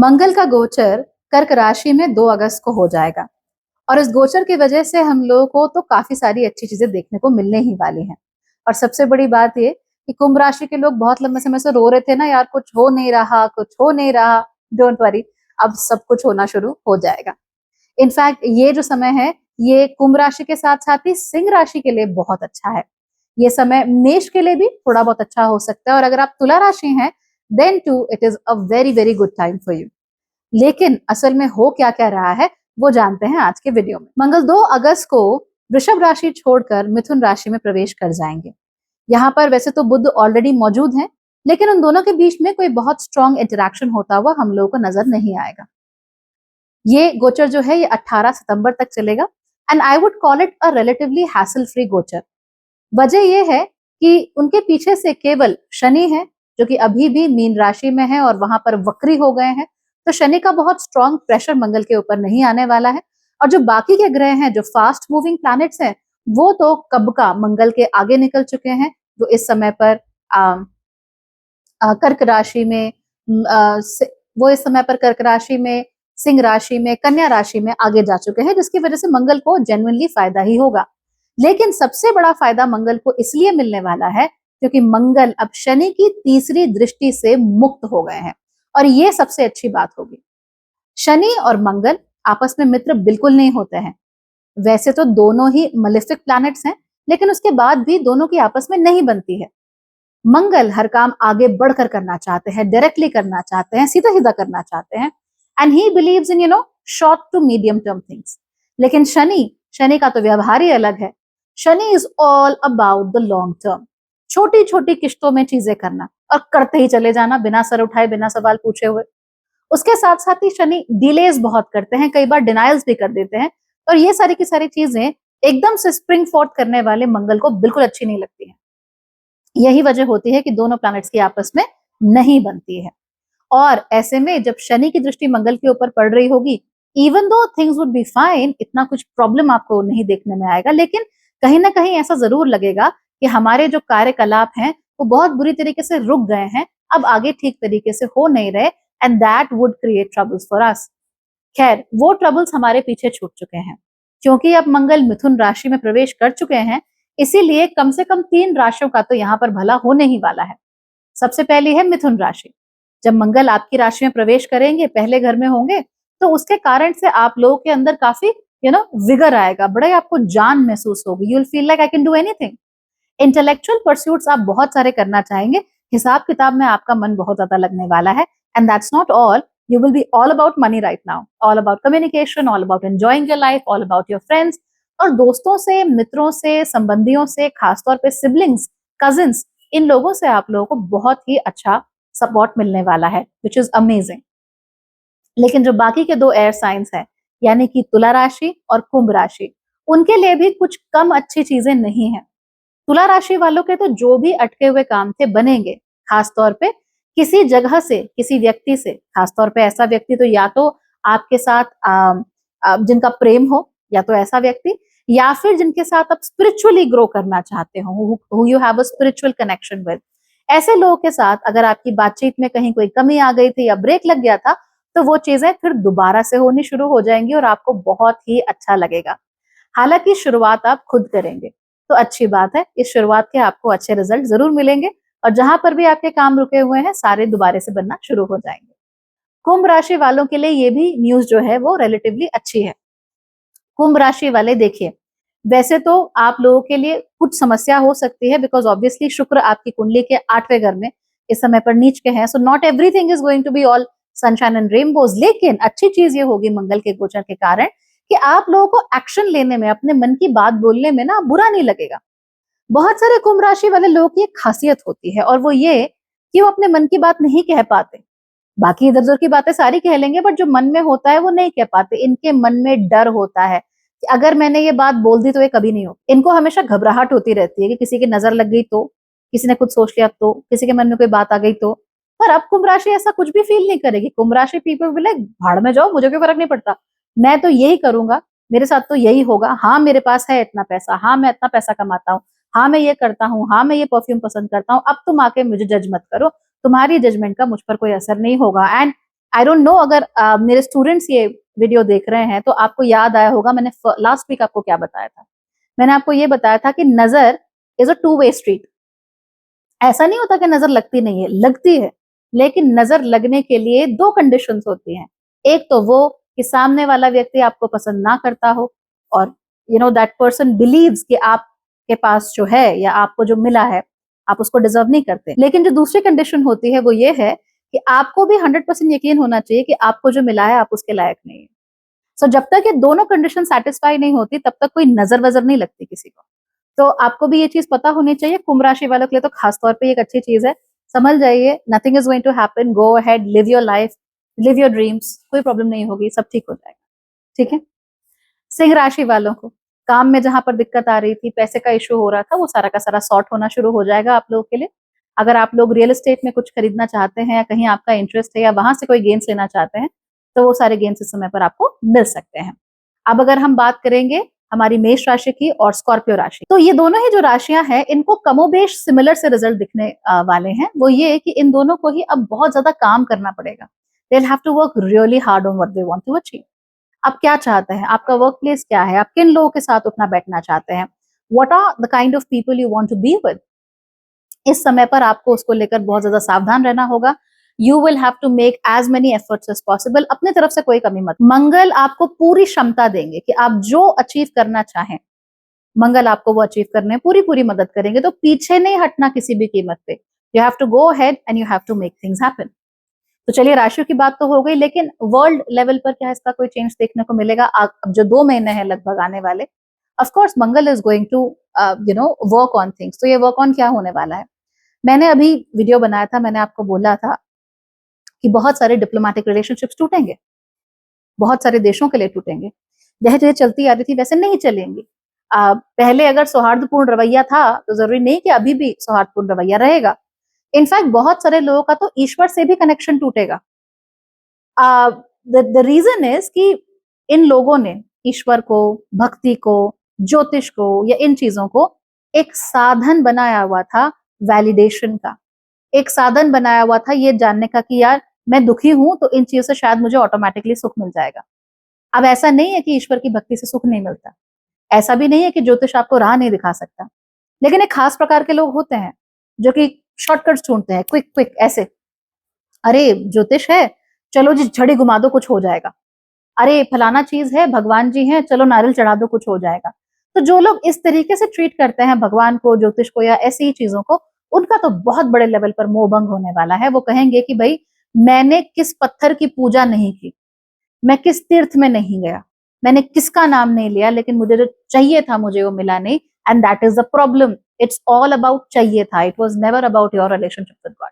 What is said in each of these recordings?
मंगल का गोचर कर्क राशि में 2 अगस्त को हो जाएगा और इस गोचर की वजह से हम लोगों को तो काफी सारी अच्छी चीजें देखने को मिलने ही वाली हैं। और सबसे बड़ी बात ये कि कुंभ राशि के लोग बहुत लंबे समय से रो रहे थे ना यार, कुछ हो नहीं रहा, कुछ हो नहीं रहा। डोंट वरी, अब सब कुछ होना शुरू हो जाएगा। इनफैक्ट ये जो समय है, ये कुंभ राशि के साथ साथ ही सिंह राशि के लिए बहुत अच्छा है। ये समय मेष के लिए भी थोड़ा बहुत अच्छा हो सकता है, और अगर आप तुला राशि हैं then too it is a very very good time for you. लेकिन असल में हो क्या क्या रहा है वो जानते हैं आज के वीडियो में। मंगल 2 अगस्त को वृषभ राशि छोड़कर मिथुन राशि में प्रवेश कर जाएंगे। यहाँ पर वैसे तो बुध ऑलरेडी मौजूद हैं, लेकिन उन दोनों के बीच में कोई बहुत स्ट्रॉन्ग इंटरेक्शन होता हुआ हम लोगों को नजर नहीं आएगा। ये गोचर जो है ये 18 सितंबर तक चलेगा and I would call it a relatively hassle free गोचर। वजह यह है कि उनके पीछे से केवल शनि है जो कि अभी भी मीन राशि में है और वहां पर वक्री हो गए हैं। तो शनि का बहुत स्ट्रॉन्ग प्रेशर मंगल के ऊपर नहीं आने वाला है। और जो बाकी के ग्रह हैं, जो फास्ट मूविंग प्लैनेट्स हैं, वो तो कब का मंगल के आगे निकल चुके हैं। जो इस समय पर कर्क राशि में वो इस समय पर कर्क राशि में, सिंह राशि में, कन्या राशि में आगे जा चुके हैं, जिसकी वजह से मंगल को जेन्युइनली फायदा ही होगा। लेकिन सबसे बड़ा फायदा मंगल को इसलिए मिलने वाला है क्योंकि मंगल अब शनि की तीसरी दृष्टि से मुक्त हो गए हैं, और ये सबसे अच्छी बात होगी। शनि और मंगल आपस में मित्र बिल्कुल नहीं होते हैं। वैसे तो दोनों ही मलेफिक प्लैनेट्स हैं, लेकिन उसके बाद भी दोनों की आपस में नहीं बनती है। मंगल हर काम आगे बढ़कर करना चाहते हैं, डायरेक्टली करना चाहते हैं, सीधा सीधा करना चाहते हैं, and he believes in short to medium term things. लेकिन शनि शनि का तो व्यवहार ही अलग है। Shani is all about the long term, छोटी छोटी किश्तों में चीजें करना और करते ही चले जाना बिना सर उठाए, बिना सवाल पूछे हुए। उसके साथ साथ ही शनि डिलेज बहुत करते हैं, कई बार डिनायल्स भी कर देते हैं, और ये सारी की सारी चीजें एकदम से स्प्रिंग फोर्थ करने वाले मंगल को बिल्कुल अच्छी नहीं लगती है। यही वजह होती है कि दोनों प्लैनेट्स की आपस में नहीं बनती है। और ऐसे में जब शनि की दृष्टि मंगल के ऊपर पड़ रही होगी, even though things would be fine, इतना कुछ प्रॉब्लम आपको नहीं देखने में आएगा, लेकिन कहीं ना कहीं ऐसा जरूर लगेगा कि हमारे जो कार्यकलाप हैं वो बहुत बुरी तरीके से रुक गए हैं, अब आगे ठीक तरीके से हो नहीं रहे, and that would create troubles for us. खैर, वो ट्रबल्स हमारे पीछे छूट चुके हैं क्योंकि अब मंगल मिथुन राशि में प्रवेश कर चुके हैं। इसीलिए कम से कम 3 राशियों का तो यहाँ पर भला होने ही वाला है। सबसे पहली है मिथुन राशि। जब मंगल आपकी राशि में प्रवेश करेंगे, पहले घर में होंगे, तो उसके कारण से आप लोगों के अंदर काफी विगर आएगा, बड़े आपको जान महसूस होगी। You will feel like I can do anything. Intellectual pursuits आप बहुत सारे करना चाहेंगे, हिसाब किताब में आपका मन बहुत ज्यादा लगने वाला है। And that's not all, you will be all about money right now, all about communication, all about enjoying your life, all about your friends। और दोस्तों से, मित्रों से, संबंधियों से, खासतौर पे सिबलिंग्स, कजिन्स, इन लोगों से आप लोगों को बहुत ही अच्छा सपोर्ट मिलने वाला है, विच इज अमेजिंग। लेकिन जो बाकी के 2 एयर साइंस हैं, यानी कि तुला राशि और कुंभ राशि, उनके लिए भी कुछ कम अच्छी चीजें नहीं है। तुला राशि वालों के तो जो भी अटके हुए काम थे बनेंगे, खासतौर पे किसी जगह से, किसी व्यक्ति से, खासतौर पे ऐसा व्यक्ति तो या तो आपके साथ जिनका प्रेम हो, या तो ऐसा व्यक्ति, या फिर जिनके साथ आप स्पिरिचुअली ग्रो करना चाहते हो, who you have a spiritual connection with. ऐसे लोगों के साथ अगर आपकी बातचीत में कहीं कोई कमी आ गई थी या ब्रेक लग गया था, तो वो चीजें फिर दोबारा से होनी शुरू हो जाएंगी और आपको बहुत ही अच्छा लगेगा। हालांकि शुरुआत आप खुद करेंगे तो अच्छी बात है, इस शुरुआत के आपको अच्छे रिजल्ट जरूर मिलेंगे, और जहां पर भी आपके काम रुके हुए हैं सारे दोबारे से बनना शुरू हो जाएंगे। कुंभ राशि वालों के लिए ये भी न्यूज जो है वो रिलेटिवली अच्छी है। कुंभ राशि वाले देखिए, वैसे तो आप लोगों के लिए कुछ समस्या हो सकती है, बिकॉज ऑब्वियसली शुक्र आपकी कुंडली के 8वें घर में इस समय पर नीच के हैं, so not everything is going to be all sunshine and rainbows. लेकिन अच्छी चीज ये होगी मंगल के गोचर के कारण कि आप लोगों को एक्शन लेने में, अपने मन की बात बोलने में ना बुरा नहीं लगेगा। बहुत सारे कुंभ राशि वाले लोगों की एक खासियत होती है, और वो ये कि वो अपने मन की बात नहीं कह पाते। बाकी इधर उधर की बातें सारी कह लेंगे, बट जो मन में होता है वो नहीं कह पाते। इनके मन में डर होता है कि अगर मैंने ये बात बोल दी तो ये कभी नहीं हो। इनको हमेशा घबराहट होती रहती है कि किसी की नजर लग गई तो, किसी ने कुछ सोच लिया तो, किसी के मन में कोई बात आ गई तो। पर अब कुंभ राशि ऐसा कुछ भी फील नहीं करेगी। कुंभ राशि पीपल विल लाइक, भाड़ में जाओ, मुझे कोई फर्क नहीं पड़ता, मैं तो यही करूंगा, मेरे साथ तो यही होगा। हाँ मेरे पास है इतना पैसा, हाँ मैं इतना पैसा कमाता हूँ, हाँ मैं ये करता हूँ, हाँ मैं ये परफ्यूम पसंद करता हूँ, अब तुम आके मुझे जज मत करो, तुम्हारी जजमेंट का मुझ पर कोई असर नहीं होगा। एंड आई डोंट नो अगर मेरे स्टूडेंट्स ये वीडियो देख रहे हैं तो आपको याद आया होगा मैंने लास्ट वीक आपको क्या बताया था। मैंने आपको ये बताया था कि नजर is a two way street. ऐसा नहीं होता कि नजर लगती नहीं है, लगती है, लेकिन नजर लगने के लिए दो कंडीशंस होती हैं। एक तो वो कि सामने वाला व्यक्ति आपको पसंद ना करता हो और you know that person believes कि आपके पास जो है या आपको जो मिला है आप उसको डिजर्व नहीं करते। लेकिन जो दूसरी कंडीशन होती है वो ये है कि आपको भी 100% यकीन होना चाहिए कि आपको जो मिला है आप उसके लायक नहीं है। सो जब तक ये दोनों कंडीशन सेटिस्फाई नहीं होती तब तक कोई नजर वजर नहीं लगती किसी को। तो आपको भी ये चीज पता होनी चाहिए। कुंभ राशि वालों के लिए तो खासतौर पे एक अच्छी चीज है, समझ जाइए nothing is going to happen, go ahead, live your life, live your dreams, कोई प्रॉब्लम नहीं होगी, सब ठीक हो जाएगा। ठीक है। सिंह राशि वालों को काम में जहां पर दिक्कत आ रही थी, पैसे का इशू हो रहा था, वो सारा का सारा सॉर्ट होना शुरू हो जाएगा आप लोगों के लिए। अगर आप लोग रियल एस्टेट में कुछ खरीदना चाहते हैं या कहीं आपका इंटरेस्ट है या वहां से कोई गेन्स लेना चाहते हैं तो वो सारे गेन्स इस समय पर आपको मिल सकते हैं। अब अगर हम बात करेंगे हमारी मेष राशि की और स्कॉर्पियो राशि, तो ये दोनों ही जो राशियां हैं इनको कमोबेश सिमिलर से रिजल्ट दिखने वाले हैं। वो ये कि इन दोनों को ही अब बहुत ज्यादा काम करना पड़ेगा। They will have to work really hard on what they want to achieve. आप क्या चाहते हैं, आपका वर्क प्लेस क्या है, आप किन लोगों के साथ उठना बैठना चाहते हैं, what are the kind of people you want to be with. इस समय पर आपको उसको लेकर बहुत ज्यादा सावधान रहना होगा। You will have to make as many efforts as possible, अपने तरफ से कोई कमी मत। मंगल आपको पूरी क्षमता देंगे कि आप जो अचीव करना चाहें, मंगल आपको वो अचीव करने में पूरी पूरी मदद करेंगे। तो पीछे नहीं हटना किसी भी कीमत पे। You have to go ahead and you have to make things happen. तो चलिए राशियों की बात तो हो गई, लेकिन वर्ल्ड लेवल पर क्या इसका कोई चेंज देखने को मिलेगा? अब जो 2 महीने हैं लगभग आने वाले, of course Mangal is going to you know work on things. तो ये वर्क ऑन क्या होने वाला है? मैंने अभी वीडियो बनाया था, मैंने आपको बोला था कि बहुत सारे डिप्लोमेटिक रिलेशनशिप्स टूटेंगे, बहुत सारे देशों के लिए टूटेंगे। जैसे चलती आ रही थी वैसे नहीं चलेंगी। पहले अगर सौहार्दपूर्ण रवैया था तो जरूरी नहीं कि अभी भी सौहार्दपूर्ण रवैया रहेगा। इनफैक्ट बहुत सारे लोगों का तो ईश्वर से भी कनेक्शन टूटेगा। द रीजन इज कि इन लोगों ने ईश्वर को, भक्ति को, ज्योतिष को या इन चीजों को एक साधन बनाया हुआ था वैलिडेशन का, एक साधन बनाया हुआ था ये जानने का कि यार मैं दुखी हूं तो इन चीजों से शायद मुझे ऑटोमेटिकली सुख मिल जाएगा। अब ऐसा नहीं है कि ईश्वर की भक्ति से सुख नहीं मिलता, ऐसा भी नहीं है कि ज्योतिष आपको राह नहीं दिखा सकता, लेकिन एक खास प्रकार के लोग होते हैं जो कि शॉर्टकट्स ढूंढते हैं, क्विक क्विक ऐसे। अरे ज्योतिष है, चलो जी छड़ी घुमा दो कुछ हो जाएगा। अरे फलाना चीज है, भगवान जी हैं, चलो नारियल चढ़ा दो कुछ हो जाएगा। तो जो लोग इस तरीके से ट्रीट करते हैं भगवान को, ज्योतिष को या ऐसी ही चीजों को, उनका तो बहुत बड़े लेवल पर मोह भंग होने वाला है। वो कहेंगे कि भाई मैंने किस पत्थर की पूजा नहीं की, मैं किस तीर्थ में नहीं गया, मैंने किसका नाम नहीं लिया, लेकिन मुझे जो चाहिए था मुझे वो मिला नहीं। And that is the problem. It's all about चाहिए था, it was never about your relationship with God.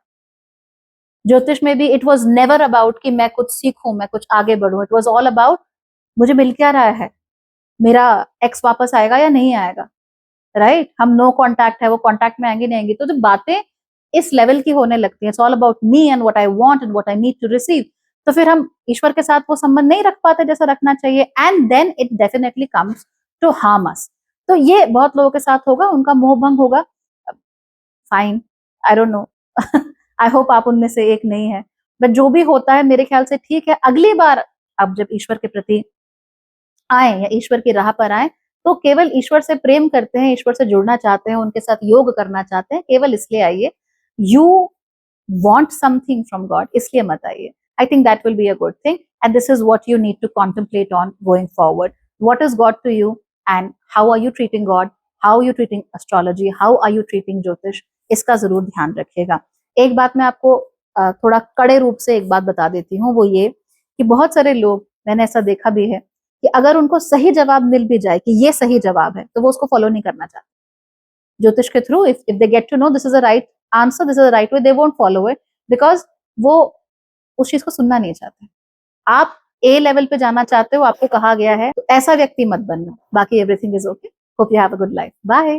ज्योतिष में भी इट वॉज नेवर अबाउट कि मैं कुछ सीखूं, मैं कुछ आगे बढ़ूं। इट वॉज ऑल अबाउट मुझे मिल क्या रहा है, मेरा एक्स वापस आएगा या नहीं आएगा, राइट? हम नो कांटेक्ट है, वो कांटेक्ट में आएंगे नहीं आएंगी। तो जब बातें इस लेवल की होने लगती है, it's all about me and what I want and what I need to receive, तो फिर हम ईश्वर के साथ वो संबंध नहीं रख पाते जैसा रखना चाहिए। And then it definitely comes to harm us. तो ये बहुत लोगों के साथ होगा, उनका मोह भंग होगा। Fine, I don't know, I hope आप उनमें से एक नहीं है, बट जो भी होता है मेरे ख्याल से ठीक है। अगली बार आप जब ईश्वर के प्रति आए या ईश्वर की राह पर आए तो केवल ईश्वर से प्रेम करते हैं, ईश्वर से जुड़ना चाहते हैं, उनके साथ योग करना चाहते हैं, केवल इसलिए आइए। You want something from God, इसलिए मत आइए। I think that will be a good thing, and this is what you need to contemplate on going forward. What is God to you, and how are you treating God? How are you treating astrology? How are you treating ज्योतिष? इसका जरूर ध्यान रखिएगा। एक बात मैं आपको थोड़ा कड़े रूप से एक बात बता देती हूँ, वो ये कि बहुत सारे लोग, मैंने ऐसा देखा भी है कि अगर उनको सही जवाब मिल भी जाए कि ये सही जवाब है तो वो उसको फॉलो नहीं करना चाहते। ज्योतिष के through if they get to know this is a right answer, this is a right way, they won't follow it, because वो उस चीज को सुनना नहीं चाहते। आप ए लेवल पे जाना चाहते हो, आपको कहा गया है, तो ऐसा व्यक्ति मत बनना। बाकी everything is okay. Hope you have a good life. Bye.